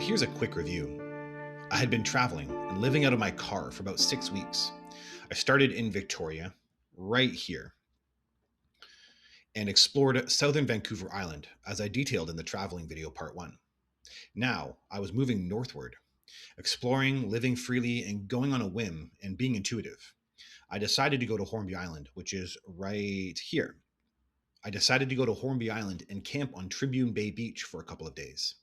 here's a quick review. I had been traveling and living out of my car for about 6 weeks. I started in Victoria, right here, and explored southern Vancouver Island, as I detailed in the traveling video part 1. Now, I was moving northward, exploring, living freely, and going on a whim and being intuitive. I decided to go to Hornby Island, which is right here. I decided to go to Hornby Island and camp on Tribune Bay Beach for a couple of days.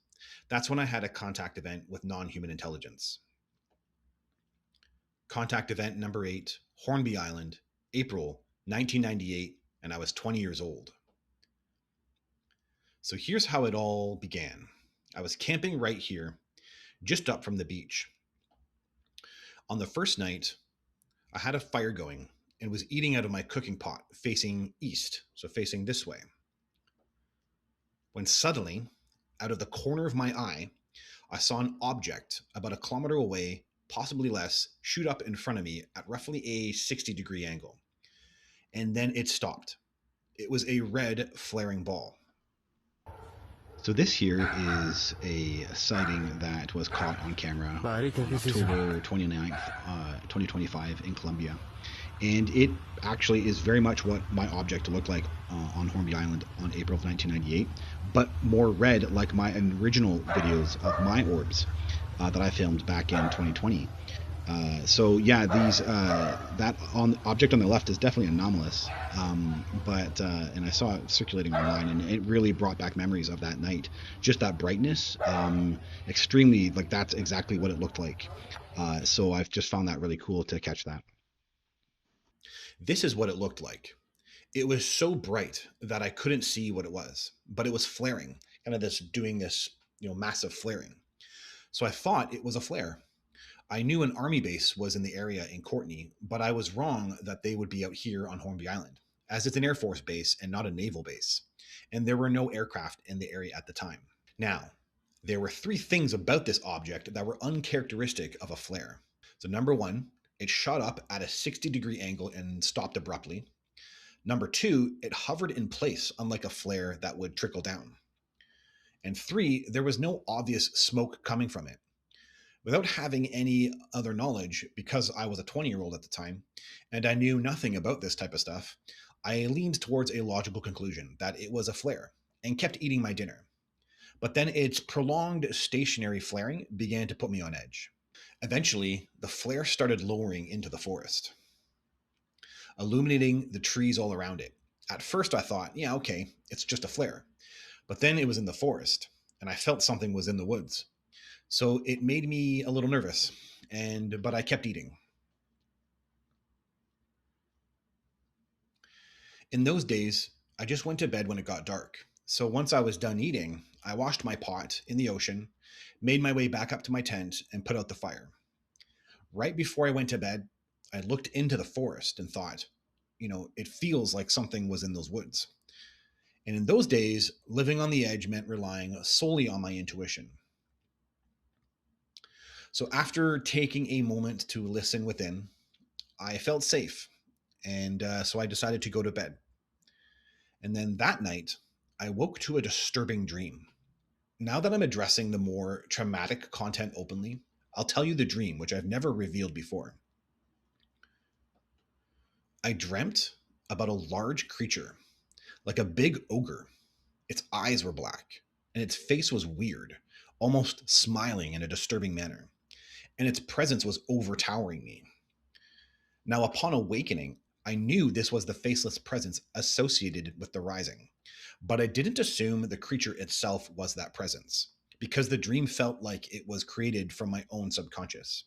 That's when I had a contact event with non-human intelligence. Contact event number 8, Hornby Island, April 1998, and I was 20 years old. So here's how it all began. I was camping right here, just up from the beach. On the first night, I had a fire going and was eating out of my cooking pot facing east, so facing this way. When suddenly, out of the corner of my eye, I saw an object about a kilometer away, possibly less, shoot up in front of me at roughly a 60-degree angle. And then it stopped. It was a red flaring ball. So this here is a sighting that was caught on camera on October 29th, 2025 in Colombia. And it actually is very much what my object looked like on Hornby Island on April of 1998, but more red, like my original videos of my orbs that I filmed back in 2020. So yeah, these that object on the left is definitely anomalous, and I saw it circulating online, and it really brought back memories of that night. Just that brightness, extremely, like, that's exactly what it looked like. So I've just found that really cool to catch that. This is what it looked like. It was so bright that I couldn't see what it was, but it was flaring, kind of doing this, massive flaring. So I thought it was a flare. I knew an army base was in the area in Courtenay, but I was wrong that they would be out here on Hornby Island, as it's an Air Force base and not a naval base, and there were no aircraft in the area at the time. Now, there were 3 things about this object that were uncharacteristic of a flare. So number 1, it shot up at a 60-degree angle and stopped abruptly. Number 2, it hovered in place, unlike a flare that would trickle down. And 3, there was no obvious smoke coming from it. Without having any other knowledge, because I was a 20-year-old at the time, and I knew nothing about this type of stuff, I leaned towards a logical conclusion that it was a flare, and kept eating my dinner. But then its prolonged stationary flaring began to put me on edge. Eventually, the flare started lowering into the forest, illuminating the trees all around it. At first I thought, yeah, okay, it's just a flare. But then it was in the forest, and I felt something was in the woods. So it made me a little nervous, but I kept eating. In those days, I just went to bed when it got dark. So once I was done eating, I washed my pot in the ocean, made my way back up to my tent, and put out the fire. Right before I went to bed, I looked into the forest and thought, it feels like something was in those woods. And in those days, living on the edge meant relying solely on my intuition. So after taking a moment to listen within, I felt safe, and so I decided to go to bed. And then that night, I woke to a disturbing dream. Now that I'm addressing the more traumatic content openly, I'll tell you the dream, which I've never revealed before. I dreamt about a large creature, like a big ogre. Its eyes were black, and its face was weird, almost smiling in a disturbing manner, and its presence was overtowering me. Now, upon awakening, I knew this was the faceless presence associated with the rising, but I didn't assume the creature itself was that presence, because the dream felt like it was created from my own subconscious.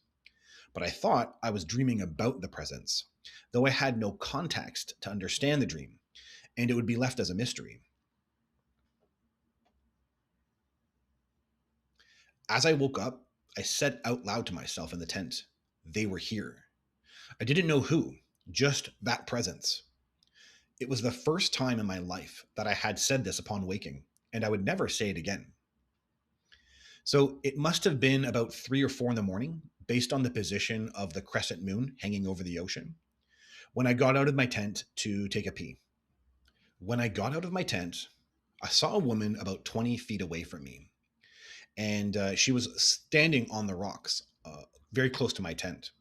But I thought I was dreaming about the presence, though I had no context to understand the dream, and it would be left as a mystery. As I woke up, I said out loud to myself in the tent, "They were here." I didn't know who, just that presence. It was the first time in my life that I had said this upon waking, and I would never say it again. So it must have been about 3 or 4 in the morning, based on the position of the crescent moon hanging over the ocean, when I got out of my tent to take a pee. When I got out of my tent, I saw a woman about 20 feet away from me, and she was standing on the rocks, very close to my tent.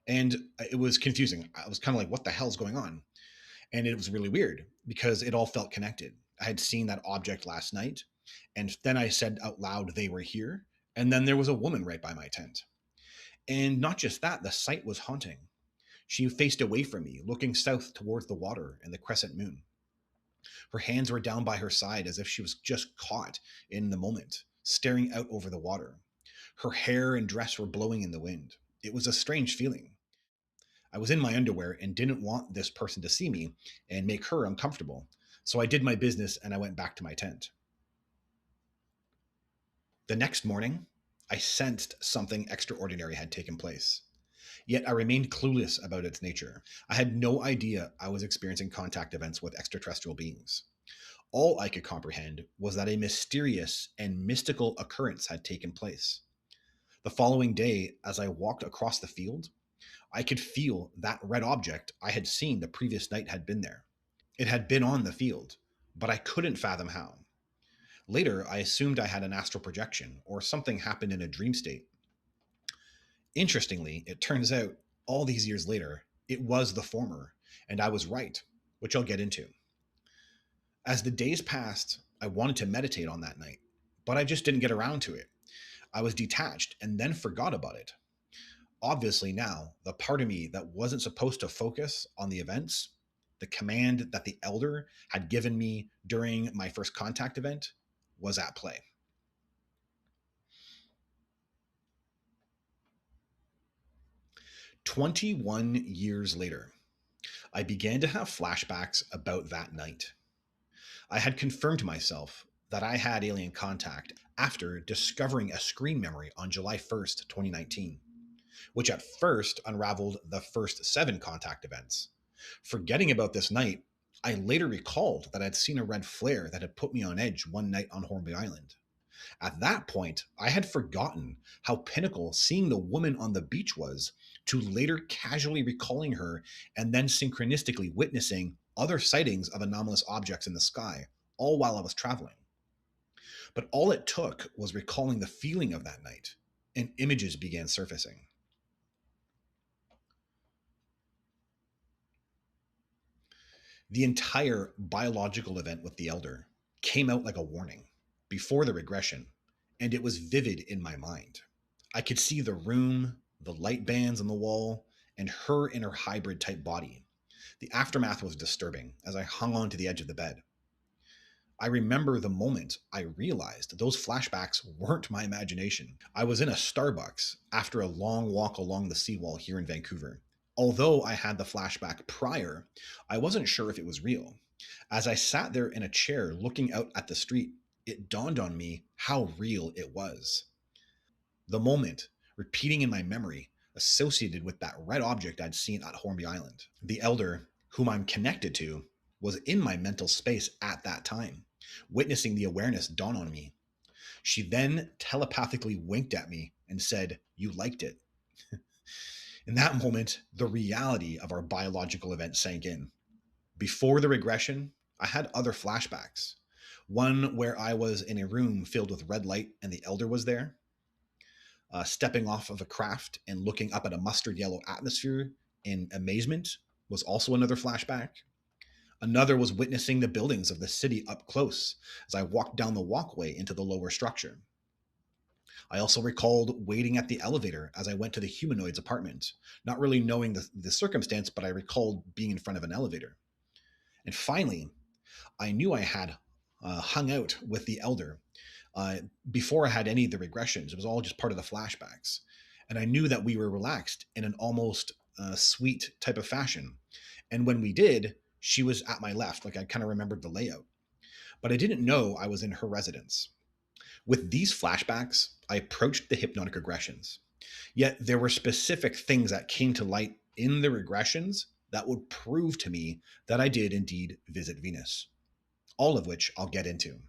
And it was confusing. I was kind of like, what the hell's going on? And it was really weird because it all felt connected. I had seen that object last night, and then I said out loud they were here, and then there was a woman right by my tent. And not just that, the sight was haunting. She faced away from me, looking south towards the water and the crescent moon. Her hands were down by her side as if she was just caught in the moment, staring out over the water. Her hair and dress were blowing in the wind. It was a strange feeling. I was in my underwear and didn't want this person to see me and make her uncomfortable. So I did my business and I went back to my tent. The next morning, I sensed something extraordinary had taken place. Yet I remained clueless about its nature. I had no idea I was experiencing contact events with extraterrestrial beings. All I could comprehend was that a mysterious and mystical occurrence had taken place. The following day, as I walked across the field, I could feel that red object I had seen the previous night had been there. It had been on the field, but I couldn't fathom how. Later, I assumed I had an astral projection or something happened in a dream state. Interestingly, it turns out all these years later, it was the former, and I was right, which I'll get into. As the days passed, I wanted to meditate on that night, but I just didn't get around to it. I was detached and then forgot about it. Obviously, now, the part of me that wasn't supposed to focus on the events, the command that the elder had given me during my first contact event, was at play. 21 years later, I began to have flashbacks about that night. I had confirmed to myself that I had alien contact after discovering a screen memory on July 1st, 2019, which at first unraveled the first 7 contact events. Forgetting about this night, I later recalled that I'd seen a red flare that had put me on edge one night on Hornby Island. At that point, I had forgotten how pinnacle seeing the woman on the beach was, to later casually recalling her and then synchronistically witnessing other sightings of anomalous objects in the sky, all while I was traveling. But all it took was recalling the feeling of that night, and images began surfacing. The entire biological event with the elder came out like a warning before the regression, and it was vivid in my mind. I could see the room, the light bands on the wall, and her in her hybrid type body. The aftermath was disturbing as I hung on to the edge of the bed. I remember the moment I realized those flashbacks weren't my imagination. I was in a Starbucks after a long walk along the seawall here in Vancouver. Although I had the flashback prior, I wasn't sure if it was real. As I sat there in a chair looking out at the street, it dawned on me how real it was. The moment, repeating in my memory, associated with that red object I'd seen at Hornby Island. The elder, whom I'm connected to, was in my mental space at that time, witnessing the awareness dawn on me. She then telepathically winked at me and said, "You liked it." In that moment, the reality of our biological event sank in. Before the regression, I had other flashbacks. One where I was in a room filled with red light and the elder was there. Stepping off of a craft and looking up at a mustard yellow atmosphere in amazement was also another flashback. Another was witnessing the buildings of the city up close as I walked down the walkway into the lower structure. I also recalled waiting at the elevator as I went to the humanoid's apartment, not really knowing the circumstance, but I recalled being in front of an elevator. And finally, I knew I had hung out with the elder uh, before I had any of the regressions. It was all just part of the flashbacks. And I knew that we were relaxed in an almost sweet type of fashion. And when we did, she was at my left. Like I kind of remembered the layout. But I didn't know I was in her residence. With these flashbacks, I approached the hypnotic regressions. Yet there were specific things that came to light in the regressions that would prove to me that I did indeed visit Venus, all of which I'll get into.